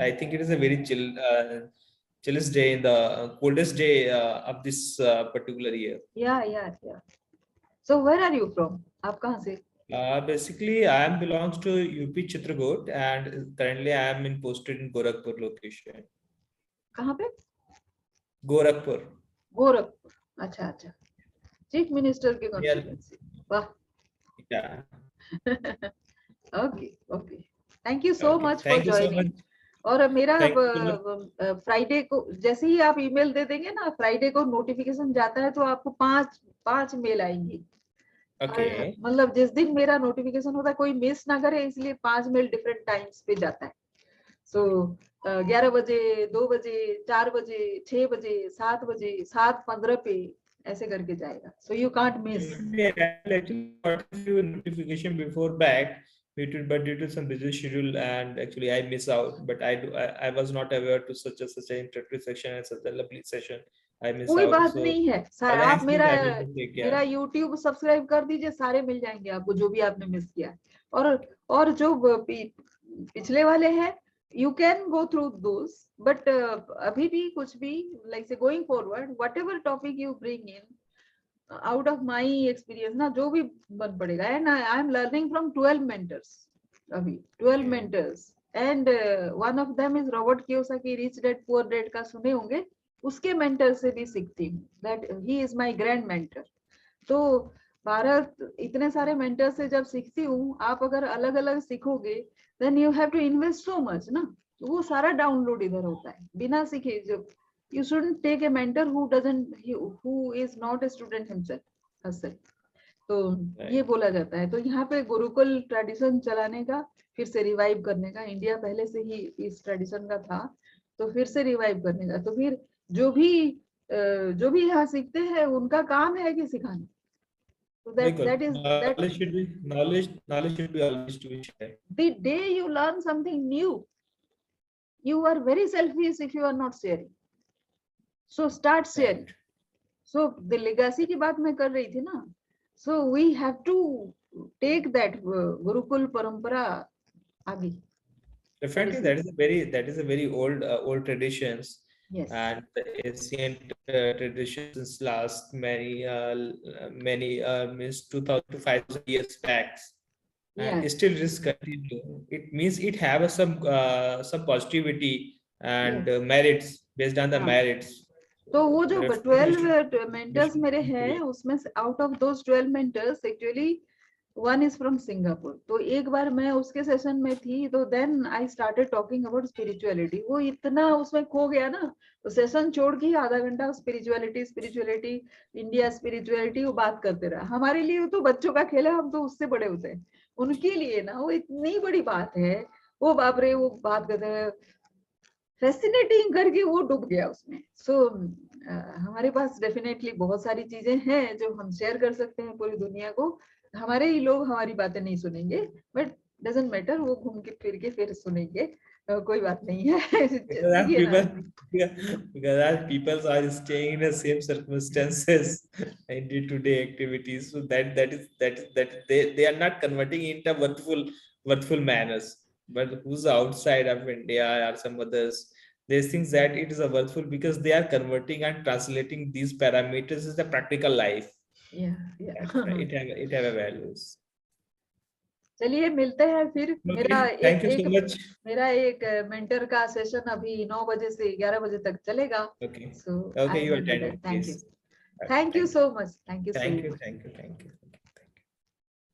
I think it is a very chillest day in the coldest day of this particular year. या so where are you from? आप कहाँ से? Basically, I am belongs to UP Chitrakoot, and currently I am posted in Gorakhpur location. कहाँ पे? Gorakhpur. Gorakhpur, अच्छा अच्छा, chief minister के Yeah. Constituency. वाह। Yeah. Okay okay, thank you so Okay. Much for Thank you so joining. much. और मेरा Thank you. Friday को जैसे ही आप ईमेल दे देंगे ना, फ्राइडे को नोटिफिकेशन जाता है तो आपको पांच मेल आएंगी। Okay. मतलब जिस दिन मेरा नोटिफिकेशन होता है कोई मिस ना करे, इसलिए 5 मेल डिफरेंट टाइम्स पे जाता है। सो 11 बजे, 2 बजे, 4 बजे, 6 बजे, 7 बजे, 7:15 पे ऐसे करके जाएगा। So you can't miss. Yeah, I actually got a few notification before back, but due to some busy schedule, and actually I miss out. But I was not aware to such a introductory section and such a lovely session. I miss कोई out. बात So नहीं है, आप thanks, मेरा I will take care. मेरा YouTube subscribe कर दीजिए, सारे मिल जाएंगे आपको जो भी आपने मिस किया। और जो पिछले वाले हैं, you can go through those, but अभी भी कुछ भी लाइक से going forward, whatever topic you bring in out of my experience ना, जो भी बन पड़ेगा। And I am learning from 12 mentors, अभी 12 mentors, and one of them is Robert Kiyosaki, rich dad poor dad का सुने होंगे, उसके मेंटर से भी सीखती हूँ। That he is my grand mentor. तो भारत इतने सारे मेंटर से जब सीखती हूँ, आप अगर अलग अलग सीखोगे then you have to invest so much ना, तो वो सारा डाउनलोड इधर होता है बिना सीखे। जब you shouldn't take a mentor who is not a student himself. तो ये बोला जाता है। तो यहाँ पे गुरुकुल ट्रेडिशन चलाने का, फिर से रिवाइव करने का, इंडिया पहले से ही इस ट्रेडिशन का था, तो फिर से रिवाइव करने का। तो फिर जो भी यहाँ सीखते हैं उनका काम है कि सिखाना। So that is that knowledge should be always to be shared. the day you learn something new, you are very selfish if you are not sharing. So start sharing. So the legacy की बात मैं कर रही थी ना. So we have to take that gurukul परंपरा आगे. Definitely, that is a very old traditions, Yes. and the ancient traditions since last many means 2000 to 5000 years back, and Yes. still is continue. It means it have a some positivity and Yes. merits based on the हाँ. merits. तो वो जो Definitely 12 we mentors should मेरे हैं continue. उसमें से out of those 12 mentors actually one is from Singapore. तो एक बार मैं उसके सेशन में थी तो then I started talking about spirituality. वो इतना उसमें खो गया ना, तो सेशन छोड़ के आधा घंटा स्पिरिचुअलिटी स्पिरिचुअलिटी इंडिया स्पिरिचुअलिटी वो बात करते रहा. हमारे लिए तो बच्चों का खेल है, हम तो उससे बड़े होते हैं. उनके लिए ना वो इतनी बड़ी बात है. वो बाप रे वो बात करते हैं फैसिनेटिंग करके वो डूब गया उसमें. सो हमारे पास डेफिनेटली बहुत सारी चीजें हैं जो हम शेयर कर सकते हैं पूरी दुनिया को. हमारे ही लोग हमारी बातें नहीं सुनेंगे, बट डजंट मैटर, वो घूम के फिर के फिर सुनेंगे. कोई बात नहीं है. Because as देखिए ना, because as people are staying in the same circumstances in day-to-day activities, so that they are not converting into worthful manners. But who's outside of India or some others, they think that it is a worthful because they are converting and translating these parameters as a practical life. It have a values. चलिए मिलते हैं फिर. मेरा Okay, thank you so much. मेरा एक mentor का session अभी 9 बजे से 11 बजे तक चलेगा. Okay. So Okay, you attend it, thank you. please. Thank you so much. Thank you. Thank you.